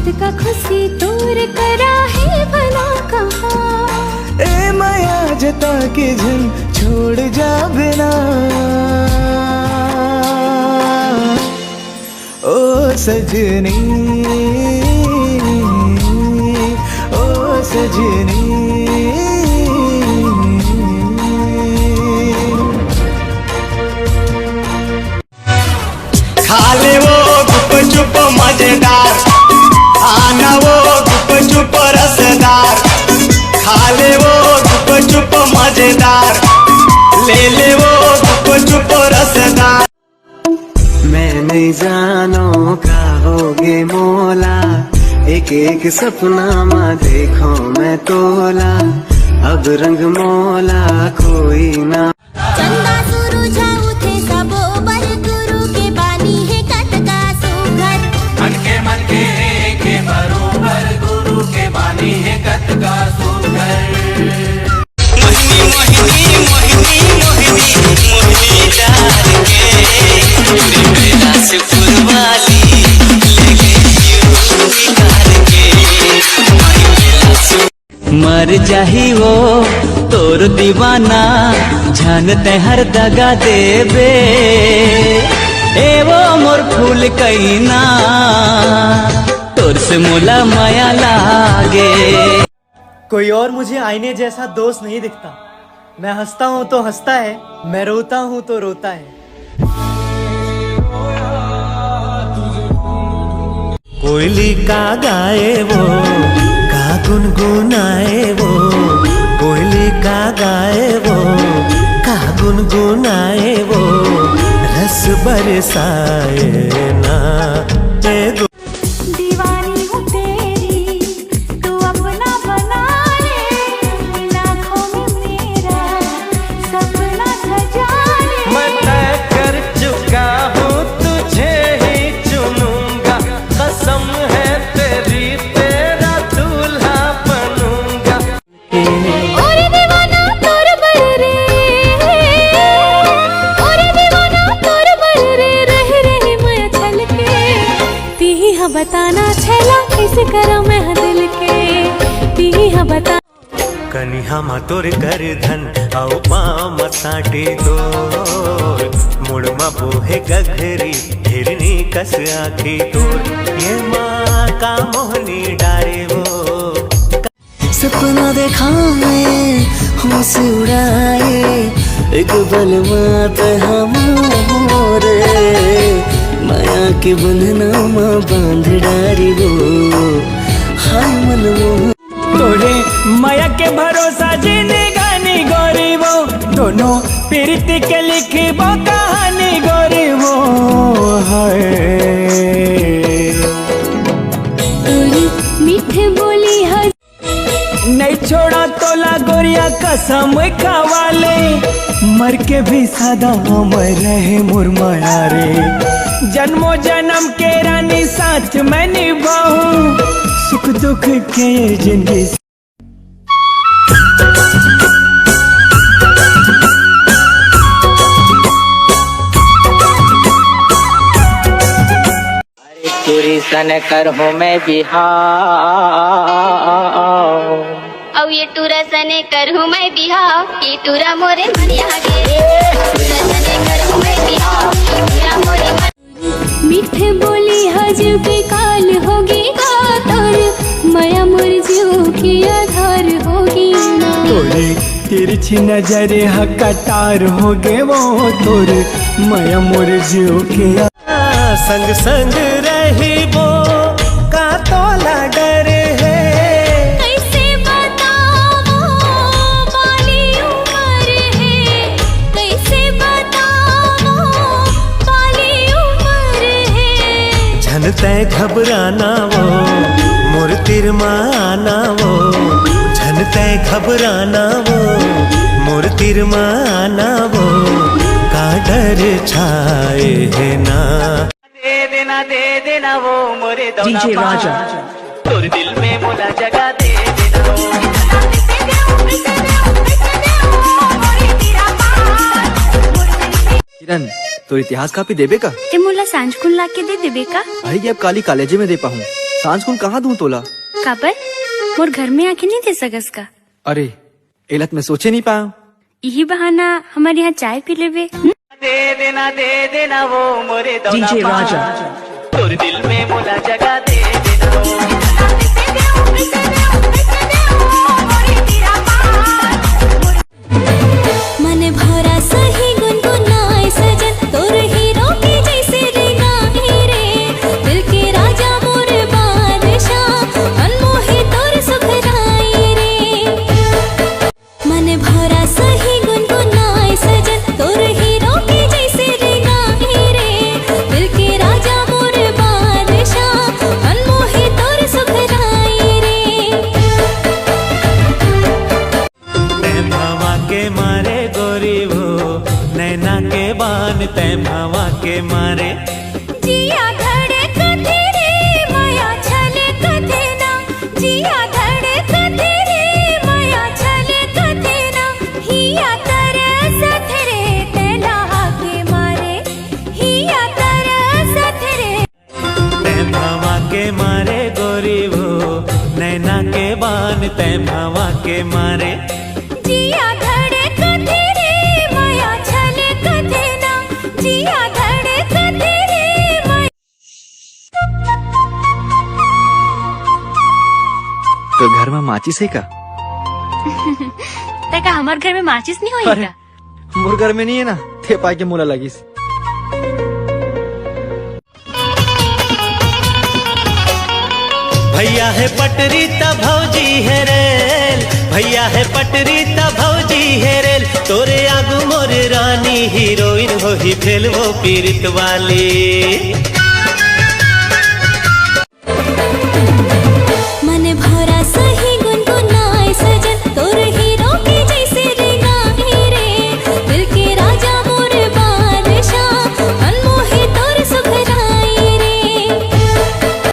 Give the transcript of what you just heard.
बात का खुशी दूर करा है भला कहाँ। ए माया जता के झन छोड़ जा बिना, ओ सजनी ओ सजनी। खा ले वो गुप चुप मजेदार, आना वो गुप चुप रसदार। खा ले वो गुप चुप मजेदार, ले ले वो गुप चुप रसदार। मैं नहीं जानो का होगे मोला, एक एक सपना मा देखो मैं तोला। अब रंग मोला कोई ना। चंदा सुरु जाऊ थे सबो बर गुरु के बानी है कटका सुघर। मन के बरोबर गुरु के बानी है कटका सुघर। मोहिनी मोहिनी मोहिनी मोहिनी मोहिनी डाल के मेरा से फुलवाली ले गई यूं निकाल के माही मेला से। मर जाही वो तोर दीवाना, जानते हर दगा देबे। ए वो मोर फूल कईना, तोर से मोला माया लागे। कोई और मुझे आईने जैसा दोस्त नहीं दिखता। मैं हंसता हूँ तो हंसता है, मैं रोता हूँ तो रोता है। कोयली का गाए वो का गुनगुनाए वो, कोयली का गाए वो का गुनगुनाए वो। रस बरसाए ना दीवानी हूँ तेरी तू अपना बना ले, आँखों में मेरा सपना सजा ले। मैं तय कर चुका हूँ तुझे ही चुनूंगा, कसम है तेरी तेरा दूल्हा बनूंगा। और दीवाना तोर बर रे, और दीवाना तोर बर रे, रह रहे मैं छल के। ती हाँ बताना छला कैसे करा मैं दिल के, ती हाँ बता। कनिहा मा तोर कर धन आओ पाम साटे तोर, मुड़मा बोहे गघरी हिरनी कस आखी तोर। ये माँ का मोहनी डारे वो सपना देखा मैं होश उड़ाए, एक बलवात हमारे माया के बंधना माँ बांध डारी वो। हाय मन वो तोरे माया के भरोसा जीने गानी गोरी वो, दोनों प्रीति के लिखी वो कहानी गोरी वो है। मीठे बोली हज नहीं छोड़ा तोला गोरिया कसम खावाले, मर के भी सदा अमर रहे मुरमाया रे। जन्मों जन्म के रानी साथ मैं निभाऊं, सुख दुख के जिंदगी। तुरी सन कर हूँ मैं बिहार, अब ये टूरा सने कर हूँ मैं बिहार, ये टूरा मोरे मन यहाँ गे। टूरा सने कर हूँ मैं बिहार, ये टूरा मोरे मन। मीठे बोली हज पे काल होगी गातर, माया मोर जीव की आधार होगी ना। तोरे तिरछी नजर हकटार हो गे वो, तोरे माया मोर जीव के। संग संग रही वो का तोला डर है, कैसे बताओ बाली उम्र है, कैसे बताओ बाली उम्र है। झन तय घबराना वो मोर तिरमाना वो, झन तय घबराना वो मोर तिरमाना वो। का डर छाए है ना, दे देना वो मोरे दौना राजा, तोर दिल में मोला जगह दे देना वो। किरण तो इतिहास कापी देबे का? ते मोला सांझ खुल ला के दे देबे का? भाई अब काली कॉलेज में दे पाऊँ, सांझ कुन कहाँ दूं तोला? काबर मोर घर में आके नहीं दे सकस का? अरे एलत में सोचे नहीं पाया। यही बहाना हमारे यहाँ चाय पी लेवे। दे देना वो मोरे दौला राजा, तोर दिल में मोला जगह दे देना वो। मन भरा सही गुनगुनाए सजन तोर हीरो के जैसे रे गाए रे, दिल के राजा मोर बादशाह अनमोहे तोर सुखराए रे। मन भरा सही गुनगुनाए सजन तोर हीरो के जैसे रे गाए रे, दिल के राजा मोर बादशाह अनमोहे तोर सुखराए रे। भवा के मारे गोरी वो नैना के बान तय भवा के मारे। जिया धड़े कथे रे माया छले कथे ना, जिया धड़े कथे रे माया छले कथे ना, हिया तरसत रे तेला के मारे, हिया तरसत रे। तय भवा के मारे गोरी वो नैना के बान तय भवा के मारे। जिया धड़े कथे रे माया छले कथे ना, जिया धड़े कथे रे माया। तो घर में माचिस है का? तका हमार घर में माचिस नहीं अरे होएगा। मोर घर में नहीं है ना, थे पाए के मोला लगिस। भैया है पटरी ता भौजी है रेल, भैया है पटरी ता भौजी है रेल, तोरे आगू मोर रानी हीरोइन हो ही फेल वो पीरित वाली।